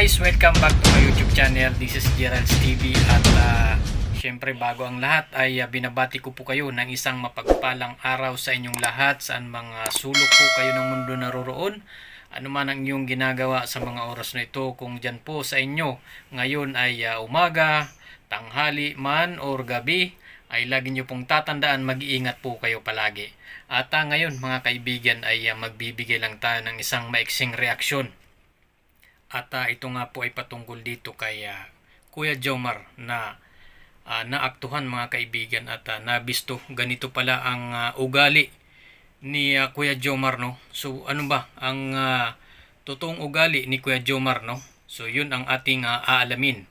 guys, welcome back to my YouTube channel. This is Gerald's TV at syempre bago ang lahat ay binabati ko po kayo ng isang mapagpalang araw sa inyong lahat saan mga sulok po kayo ng mundo naroroon. Ano man ang inyong ginagawa sa mga oras na ito, kung dyan po sa inyo ngayon ay umaga, tanghali man or gabi, ay lagi nyo pong tatandaan mag-iingat po kayo palagi. At ngayon mga kaibigan ay magbibigay lang tayo ng isang maiksing reaksyon. At ito nga po ay patungkol dito kay Kuya Jomar na naaktuhan mga kaibigan at nabisto. Ganito pala ang ugali ni Kuya Jomar, no? So ano ba ang totoong ugali ni Kuya Jomar, no? So yun ang ating aalamin.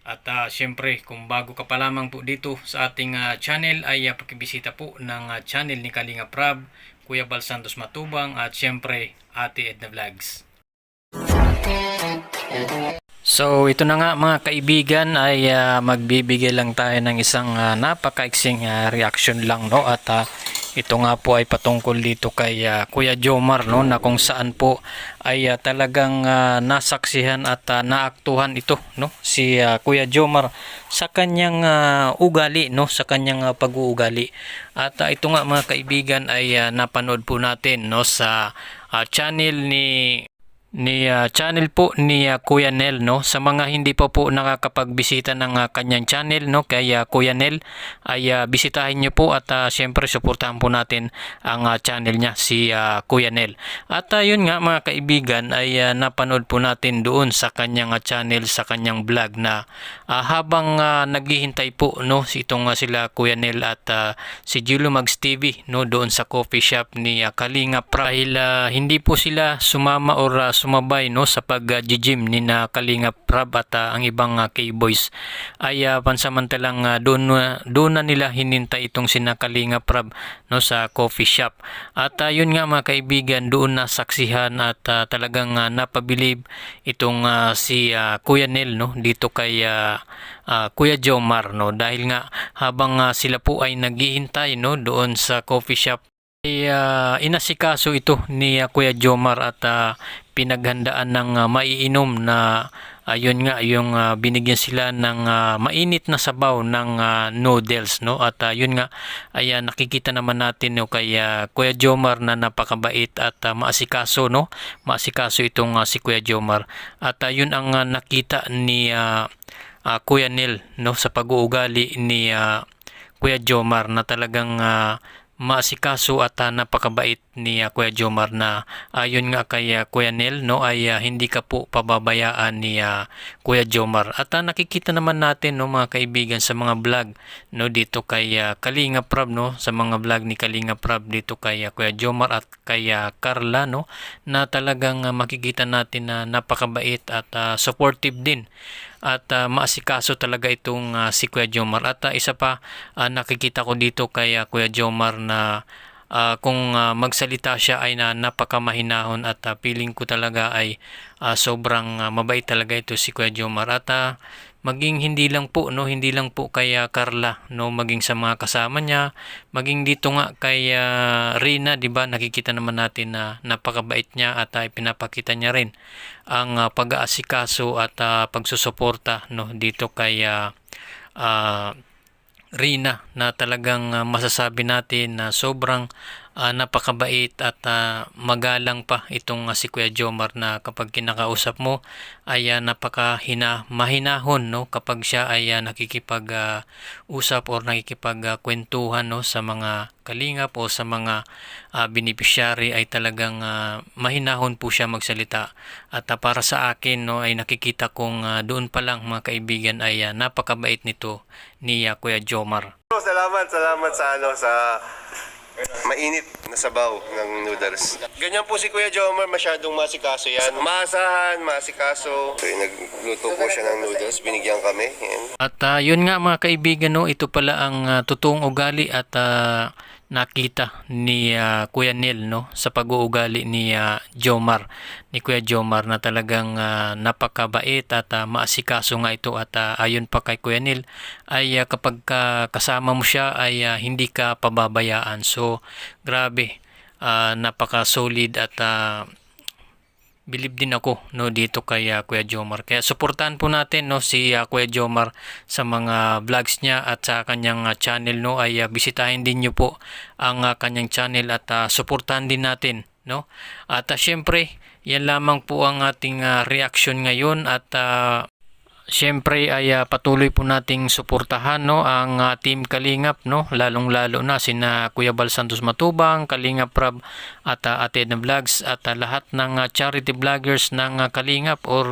At syempre kung bago ka pa lamang po dito sa ating channel ay pakibisita po ng channel ni Kalinga Prab, Kuya Bal Santos Matubang at syempre Ate Edna Vlogs. So ito na nga mga kaibigan ay magbibigay lang tayo ng isang napakaiksing reaction lang, no? At ito nga po ay patungkol dito kay Kuya Jomar, no, na kung saan po ay talagang nasaksihan at naaktuhan ito, no, si Kuya Jomar sa kanyang ugali, no, sa kanyang pag-uugali. At ito nga mga kaibigan ay napanood po natin, no, sa channel channel po ni Kuya Nel, no. Sa mga hindi pa po nakakapagbisita ng kanyang channel, no, kay Kuya Nel ay bisitahin niyo po at syempre suportahan po natin ang channel niya, si Kuya Nel. At yun nga mga kaibigan ay napanood po natin doon sa kanyang channel, sa kanyang vlog na habang naghihintay po, no, sila Kuya Nel at si Julo Mags TV, no, doon sa coffee shop ni Kalinga Prab, dahil hindi po sila sumama or sumabay, no, sa pag-gym ni na Kalinga Prab at ang ibang K-boys ay pansamantalang doon na nila hinintay itong sina Kalinga Prab, no, sa coffee shop. At yun nga mga kaibigan, doon na saksihan at talagang napabilib itong si Kuya Nel, no, dito kay Kuya Jomar, no, dahil nga habang sila po ay naghihintay, no, doon sa coffee shop ay inasikaso ito ni Kuya Jomar at pinaghandaan ng maiinom na yun nga yung binigyan sila ng mainit na sabaw ng noodles, no. At yun nga ay nakikita naman natin, no, kay Kuya Jomar na napakabait at maasikaso, no, maasikaso itong si Kuya Jomar. At yun ang nakita ni Kuya Nel, no, sa pag-uugali ni Kuya Jomar na talagang maasikaso at napakabait ni Kuya Jomar na ayon nga kay Kuya Nel, no, ay hindi ka po pababayaan ni Kuya Jomar. At nakikita naman natin, no, mga kaibigan, sa mga vlog, no, dito kay Kalinga Prab, no, sa mga vlog ni Kalinga Prab dito kay Kuya Jomar at kay Carla, no, na talagang makikita natin na napakabait at supportive din at maasikaso talaga itong si Kuya Jomar. At isa pa nakikita ko dito kay Kuya Jomar na kung magsalita siya ay napakamahinahon at feeling ko talaga ay sobrang mabait talaga ito si Kuya Jomar. At maging hindi lang po, no, hindi lang po kay Carla, no, maging sa mga kasama niya, maging dito nga kay Rina, di ba, nakikita naman natin na napakabait niya at pinapakita niya rin ang pag-aasikaso at pagsusuporta, no, dito kay Rina, na talagang masasabi natin na sobrang napakabait at magalang pa itong si Kuya Jomar, na kapag kinakausap mo ay mahinahon, no, kapag siya ay nakikipag-usap or nakikipagkwentuhan, no, sa mga kalingap o sa mga beneficiary ay talagang mahinahon po siya magsalita. At para sa akin, no, ay nakikita kong doon pa lang mga kaibigan ay napakabait nito ni Kuya Jomar. Salamat sa mainit na sabaw ng noodles. Ganyan po si Kuya Jomar, masyadong masikaso yan. Maasahan, masikaso. So, nagluto po siya ng noodles, binigyan kami. Yan. At yun nga mga kaibigan, no, ito pala ang totoong ugali at nakita ni Kuya Nel, no, sa pag-uugali ni Jomar, ni Kuya Jomar, na talagang napakabait at maasikaso nga ito. At ayon pa kay Kuya Nel ay kapag kasama mo siya ay hindi ka pababayaan. So grabe, napaka solid at bilib din ako no dito kay Kuya Jomar. Kaya suportahan po natin no si Kuya Jomar sa mga vlogs niya at sa kanyang channel no ay bisitahin din niyo po ang kanyang channel at suportahan din natin no. At syempre, yan lamang po ang ating reaction ngayon at siyempre ay patuloy po nating suportahan no ang Team Kalingap no, lalong-lalo na sina Kuya Bal Santos Matubang, Kalingap Prab at Ate Edna Vlogs at lahat ng charity vloggers ng Kalingap or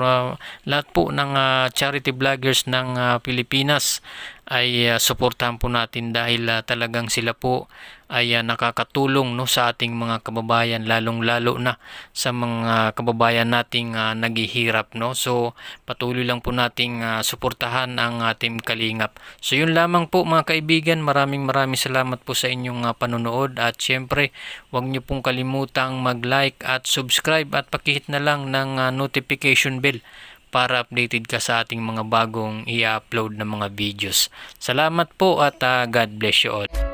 lahat po ng charity vloggers ng Pilipinas ay suportahan po natin dahil talagang sila po ay nakakatulong no sa ating mga kababayan, lalong-lalo na sa mga kababayan nating naghihirap no. So patuloy lang po nating suportahan ang Team Kalingap. So yun lamang po mga kaibigan, maraming salamat po sa inyong panonood at syempre huwag niyo pong kalimutang mag-like at subscribe at pakihit na lang ng notification bell para updated ka sa ating mga bagong i-upload na mga videos. Salamat po at God bless you all.